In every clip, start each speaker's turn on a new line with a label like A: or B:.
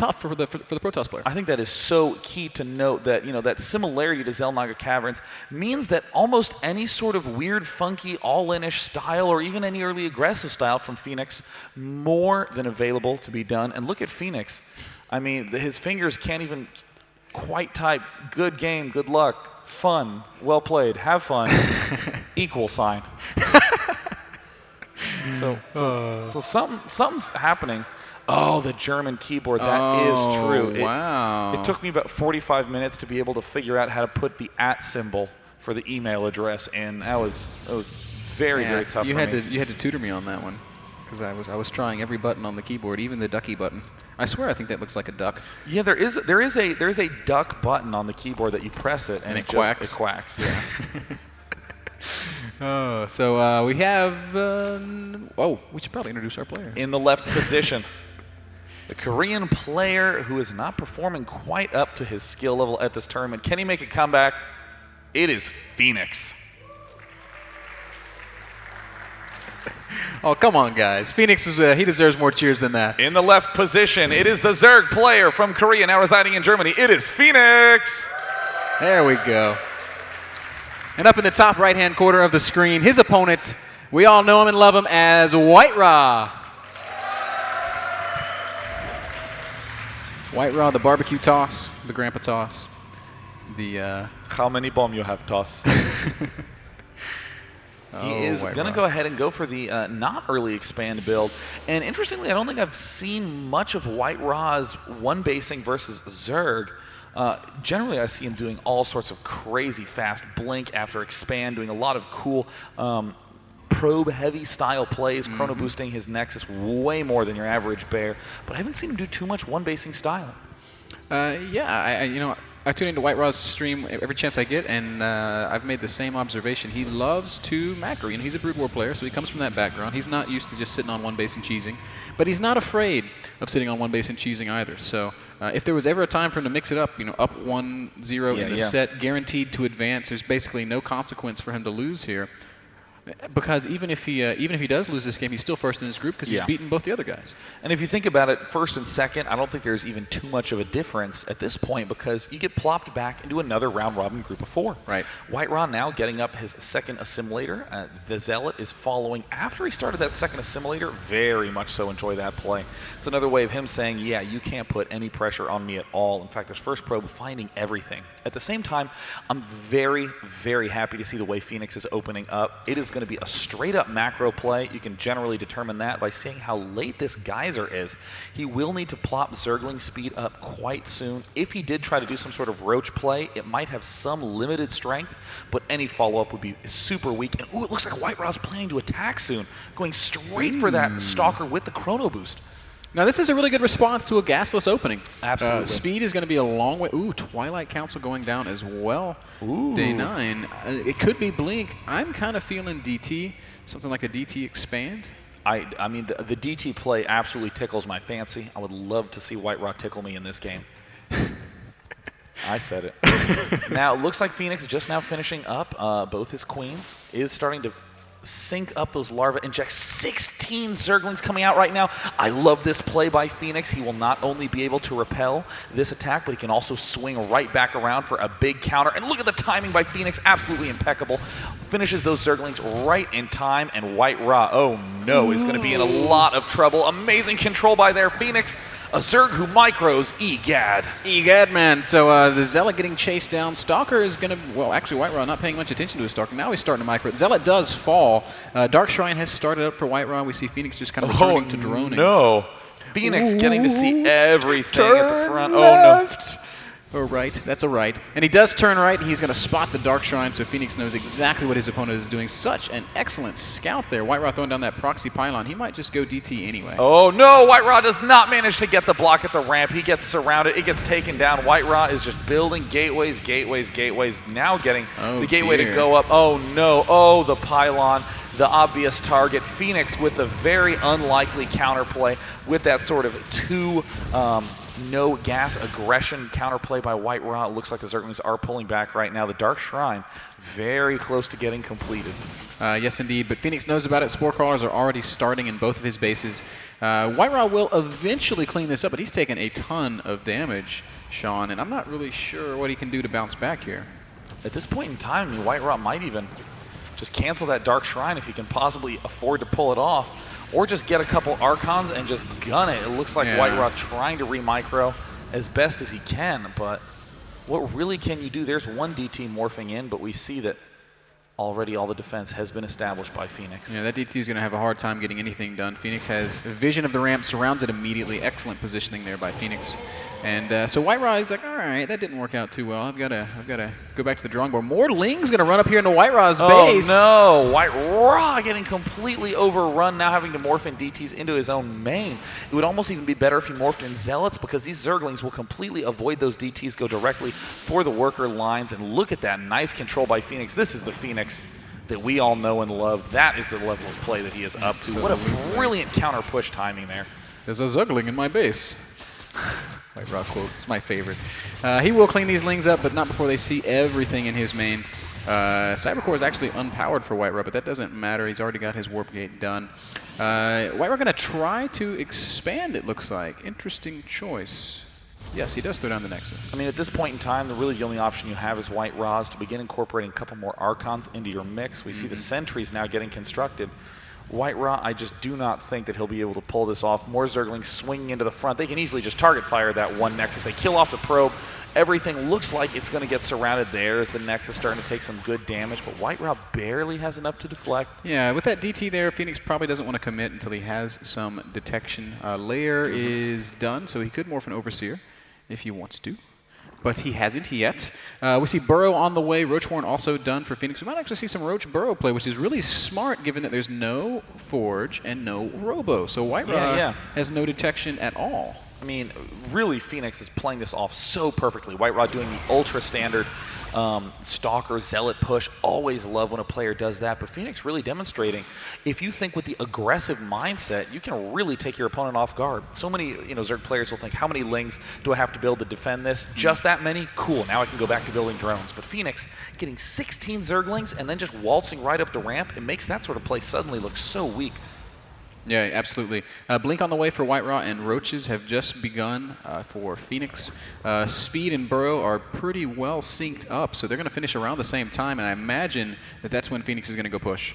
A: tough for the Protoss player.
B: I think that is so key to note that, that similarity to Xel'Naga Caverns means that almost any sort of weird, funky, all-in-ish style or even any early aggressive style from PhoeNix, more than available to be done. And look at PhoeNix. I mean, his fingers can't even quite type good game, good luck, fun, well played, have fun, equal sign. So something's happening. Oh, the German keyboard. That is true.
A: Wow.
B: It took me about 45 minutes to be able to figure out how to put the @ symbol for the email address in. That was very tough for me.
A: You had to tutor me on that one, because I was trying every button on the keyboard, even the ducky button. I swear I think that looks like a duck.
B: Yeah, there is a duck button on the keyboard that you press it and it
A: quacks.
B: It quacks. Yeah.
A: Oh, so we have. We should probably introduce our player.
B: In the left position, the Korean player who is not performing quite up to his skill level at this tournament. Can he make a comeback? It is PhoeNix.
A: Oh, come on, guys. PhoeNix he deserves more cheers than that.
B: In the left position, it is the Zerg player from Korea, now residing in Germany. It is PhoeNix.
A: There we go. And up in the top right-hand corner of the screen, his opponent, we all know him and love him as White Ra. White Ra, the barbecue toss, the grandpa toss, the...
B: How many bomb you have toss? He is going to go ahead and go for the not early expand build. And interestingly, I don't think I've seen much of White Ra's one-basing versus Zerg. Generally, I see him doing all sorts of crazy fast blink after expand, doing a lot of cool probe-heavy style plays, chrono boosting his Nexus way more than your average bear. But I haven't seen him do too much one-basing style.
A: I tune into White Ra's stream every chance I get, and I've made the same observation. He loves to macro. He's a Brood War player, so he comes from that background. He's not used to just sitting on one base and cheesing, but he's not afraid of sitting on one base and cheesing either. So if there was ever a time for him to mix it up, up 1-0 in the set, guaranteed to advance, there's basically no consequence for him to lose here. Because even if he does lose this game, he's still first in his group because he's beaten both the other guys.
B: And if you think about it, first and second, I don't think there's even too much of a difference at this point because you get plopped back into another round-robin group of 4.
A: Right.
B: White Ra now getting up his second assimilator. The Zealot is following after he started that second assimilator. Very much so enjoy that play. It's another way of him saying, yeah, you can't put any pressure on me at all. In fact, this first probe finding everything. At the same time, I'm very, very happy to see the way PhoeNix is opening up. It is going to be a straight-up macro play. You can generally determine that by seeing how late this geyser is. He will need to plop Zergling speed up quite soon. If he did try to do some sort of roach play, it might have some limited strength, but any follow-up would be super weak. And ooh, it looks like White Ra's planning to attack soon, going straight for that Stalker with the chrono boost.
A: Now, this is a really good response to a gasless opening.
B: Absolutely.
A: Speed is going to be a long way. Ooh, Twilight Council going down as well.
B: Ooh.
A: Day 9. It could be Blink. I'm kind of feeling DT, something like a DT expand.
B: I mean, the DT play absolutely tickles my fancy. I would love to see White Ra tickle me in this game. I said it. Now, it looks like PhoeNix just now finishing up both his queens, is starting to sync up those larvae, inject 16 Zerglings coming out right now. I love this play by PhoeNix. He will not only be able to repel this attack, but he can also swing right back around for a big counter. And look at the timing by PhoeNix, absolutely impeccable. Finishes those Zerglings right in time, and White Ra, oh no, is going to be in a lot of trouble. Amazing control by their PhoeNix. A Zerg who micros, egad.
A: Egad, man. So the Zealot getting chased down. Stalker is going to, well, actually, White Ra not paying much attention to his Stalker. Now he's starting to micro. Zealot does fall. Dark Shrine has started up for White Ra. We see PhoeNix just kind of returning to droning.
B: No. PhoeNix getting to see everything at the front. Left.
A: Oh, no. Or right. That's a right. And he does turn right, and he's going to spot the Dark Shrine, so PhoeNix knows exactly what his opponent is doing. Such an excellent scout there. White Ra throwing down that proxy pylon. He might just go DT anyway.
B: Oh, no. White Ra does not manage to get the block at the ramp. He gets surrounded. It gets taken down. White Ra is just building gateways, gateways, gateways. Now getting the gateway to go up. Oh, no. Oh, the pylon. The obvious target. PhoeNix with a very unlikely counterplay with that sort of no gas aggression counterplay by White Ra. It looks like the Zerglings are pulling back right now. The Dark Shrine very close to getting completed.
A: Yes, indeed. But PhoeNix knows about it. Spore Crawlers are already starting in both of his bases. White Raw will eventually clean this up, but he's taken a ton of damage, Sean, and I'm not really sure what he can do to bounce back here.
B: At this point in time, I mean, White Raw might even just cancel that Dark Shrine if he can possibly afford to pull it off, or just get a couple Archons and just gun it. It looks like White Raw trying to re-micro as best as he can, but what really can you do? There's one DT morphing in, but we see that already all the defense has been established by PhoeNix.
A: Yeah, that DT is going to have a hard time getting anything done. PhoeNix has vision of the ramp, surrounds it immediately. Excellent positioning there by PhoeNix. And so White Raw is like, all right, that didn't work out too well. I've got to go back to the drawing board. More Ling's going to run up here into White Raw's base.
B: Oh no, White Raw getting completely overrun, now having to morph in DTs into his own main. It would almost even be better if he morphed in Zealots, because these Zerglings will completely avoid those DTs, go directly for the worker lines. And look at that nice control by PhoeNix. This is the PhoeNix that we all know and love. That is the level of play that he is up to. What a brilliant counter push timing there.
A: There's a Zergling in my base. White Raw quote, it's my favorite. He will clean these Lings up, but not before they see everything in his main. Cybercore is actually unpowered for White Raw, but that doesn't matter. He's already got his Warp Gate done. White Raw going to try to expand, it looks like. Interesting choice. Yes, he does throw down the Nexus.
B: I mean, at this point in time, really the only option you have is White Raws to begin incorporating a couple more Archons into your mix. We see the Sentries now getting constructed. White Raw, I just do not think that he'll be able to pull this off. More Zerglings swinging into the front. They can easily just target fire that one Nexus. They kill off the probe. Everything looks like it's going to get surrounded there as the Nexus starting to take some good damage, but White Raw barely has enough to deflect.
A: Yeah, with that DT there, PhoeNix probably doesn't want to commit until he has some detection. Lair is done, so he could morph an Overseer if he wants to, but he hasn't yet. We see Burrow on the way. Roachhorn also done for PhoeNix. We might actually see some Roach Burrow play, which is really smart given that there's no Forge and no Robo. So White Raw has no detection at all.
B: I mean, really, PhoeNix is playing this off so perfectly. White Raw doing the ultra standard Stalker, Zealot push. Always love when a player does that, but PhoeNix really demonstrating, if you think with the aggressive mindset, you can really take your opponent off guard. So many, Zerg players will think, how many Lings do I have to build to defend this? Just that many? Cool, now I can go back to building drones. But PhoeNix getting 16 Zerglings and then just waltzing right up the ramp, it makes that sort of play suddenly look so weak.
A: Yeah, absolutely. Blink on the way for White Raw, and Roaches have just begun for PhoeNix. Speed and Burrow are pretty well synced up, so they're going to finish around the same time, and I imagine that that's when PhoeNix is going to go push.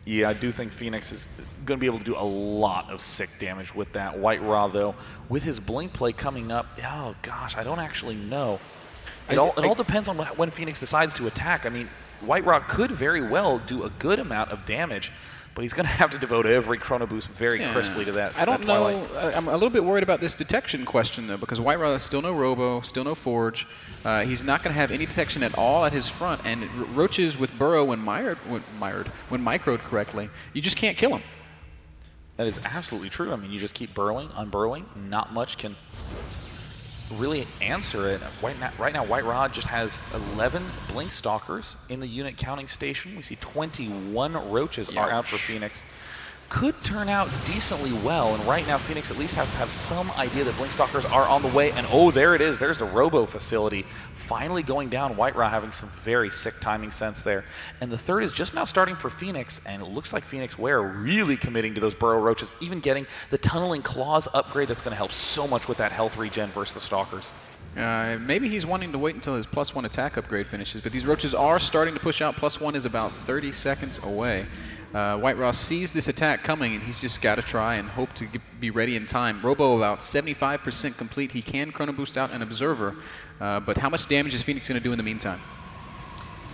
B: Yeah, I do think PhoeNix is going to be able to do a lot of sick damage with that. White Raw, though, with his Blink play coming up, oh gosh, I don't actually know. It all depends on when PhoeNix decides to attack. I mean, White Raw could very well do a good amount of damage, but he's going to have to devote every Chrono Boost very crisply to that.
A: I don't know. I'm a little bit worried about this detection question, though, because White Raw has still no Robo, still no Forge. He's not going to have any detection at all at his front, and Roaches with Burrow when microed correctly, you just can't kill him.
B: That is absolutely true. I mean, you just keep burrowing, unburrowing. Not much can really answer it. Right now, White Raw just has 11 Blink Stalkers in the unit counting station. We see 21 Roaches are out for PhoeNix. Could turn out decently well, and right now PhoeNix at least has to have some idea that Blink Stalkers are on the way, and oh, there it is. There's the Robo facility finally going down. White Raw having some very sick timing sense there. And the third is just now starting for PhoeNix, and it looks like PhoeNix Ware really committing to those Burrow Roaches, even getting the Tunneling Claws upgrade that's going to help so much with that health regen versus the Stalkers.
A: Maybe he's wanting to wait until his +1 attack upgrade finishes, but these Roaches are starting to push out. +1 is about 30 seconds away. White Raw sees this attack coming, and he's just got to try and hope to be ready in time. Robo about 75% complete. He can Chrono Boost out an Observer, but how much damage is PhoeNix going to do in the meantime?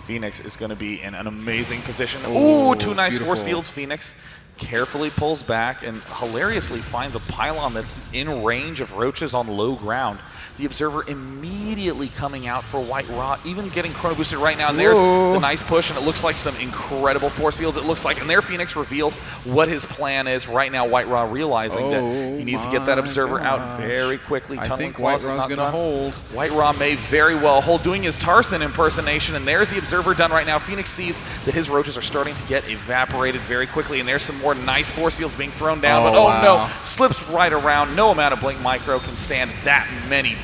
B: PhoeNix is going to be in an amazing position. Ooh, two nice force fields. PhoeNix carefully pulls back and hilariously finds a pylon that's in range of Roaches on low ground. The Observer immediately coming out for White Raw, even getting Chrono Boosted right now. And there's the nice push, and it looks like some incredible force fields, it looks like. And there PhoeNix reveals what his plan is. Right now, White Raw realizing that he needs to get that Observer out very quickly.
A: I think White Raw's going to hold.
B: White Raw may very well hold, doing his Tarson impersonation, and there's the Observer done right now. PhoeNix sees that his Roaches are starting to get evaporated very quickly, and there's some more nice force fields being thrown down. But no, slips right around. No amount of Blink Micro can stand that many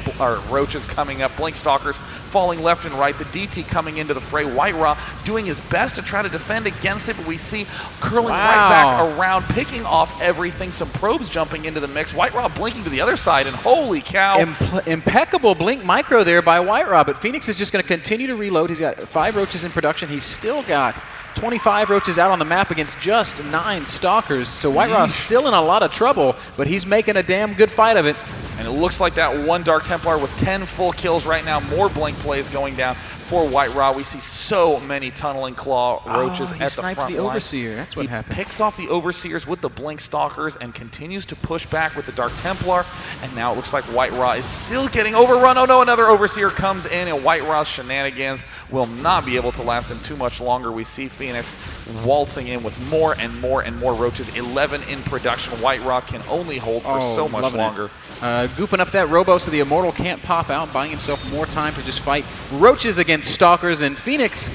B: Roaches coming up. Blink Stalkers falling left and right. The DT coming into the fray. White Raw doing his best to try to defend against it, but we see curling right back around, picking off everything. Some probes jumping into the mix. White Raw blinking to the other side, and holy cow.
A: Impeccable blink micro there by White Raw, but PhoeNix is just going to continue to reload. He's got 5 roaches in production. He's still got 25 roaches out on the map against just 9 stalkers. So White Raw's still in a lot of trouble, but he's making a damn good fight of it.
B: And it looks like that one Dark Templar with 10 full kills right now. More blink plays going down for White Raw. We see so many tunneling claw roaches at the front line.
A: He sniped the Overseer. That's what happened.
B: He picks off the Overseers with the blink stalkers and continues to push back with the Dark Templar. And now it looks like White Raw is still getting overrun. Oh no, another Overseer comes in, and White Raw's shenanigans will not be able to last him too much longer. We see PhoeNix waltzing in with more and more and more roaches. 11 in production. White Raw can only hold for so much longer.
A: Gooping up that Robo so the Immortal can't pop out, buying himself more time to just fight roaches against stalkers. And PhoeNix,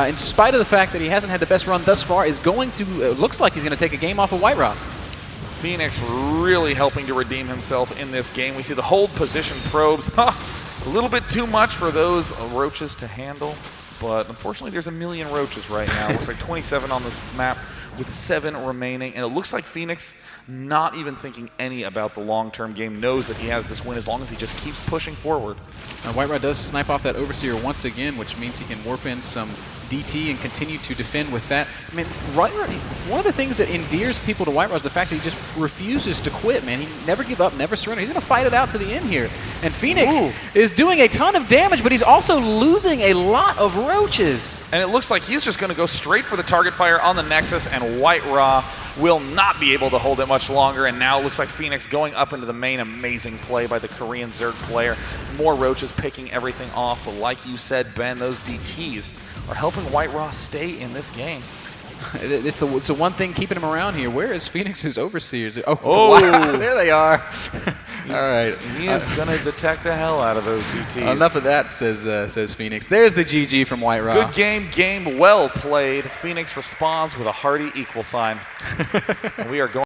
A: in spite of the fact that he hasn't had the best run thus far, is going to, looks like he's going to take a game off of White Raw.
B: PhoeNix really helping to redeem himself in this game. We see the hold position probes. A little bit too much for those roaches to handle, but unfortunately there's a million roaches right now. Looks like 27 on this map with 7 remaining, and it looks like PhoeNix, not even thinking any about the long-term game, knows that he has this win as long as he just keeps pushing forward.
A: White Raw does snipe off that Overseer once again, which means he can warp in some DT and continue to defend with that. I mean, one of the things that endears people to White Raw is the fact that he just refuses to quit, man. He never give up, never surrender. He's going to fight it out to the end here. And PhoeNix is doing a ton of damage, but he's also losing a lot of roaches.
B: And it looks like he's just going to go straight for the target fire on the Nexus, and White Raw will not be able to hold it much longer. And now it looks like PhoeNix going up into the main. Amazing play by the Korean Zerg player. More roaches picking everything off. But like you said, Ben, those DTs are helping White Raw stay in this game.
A: It's the one thing keeping him around here. Where is PhoeNix's Overseers? Oh, wow, there they are. All right.
B: He is going to detect the hell out of those DTs.
A: Enough of that, says PhoeNix. There's the GG from White Raw.
B: Good game well played. PhoeNix responds with a hearty equal sign. We are going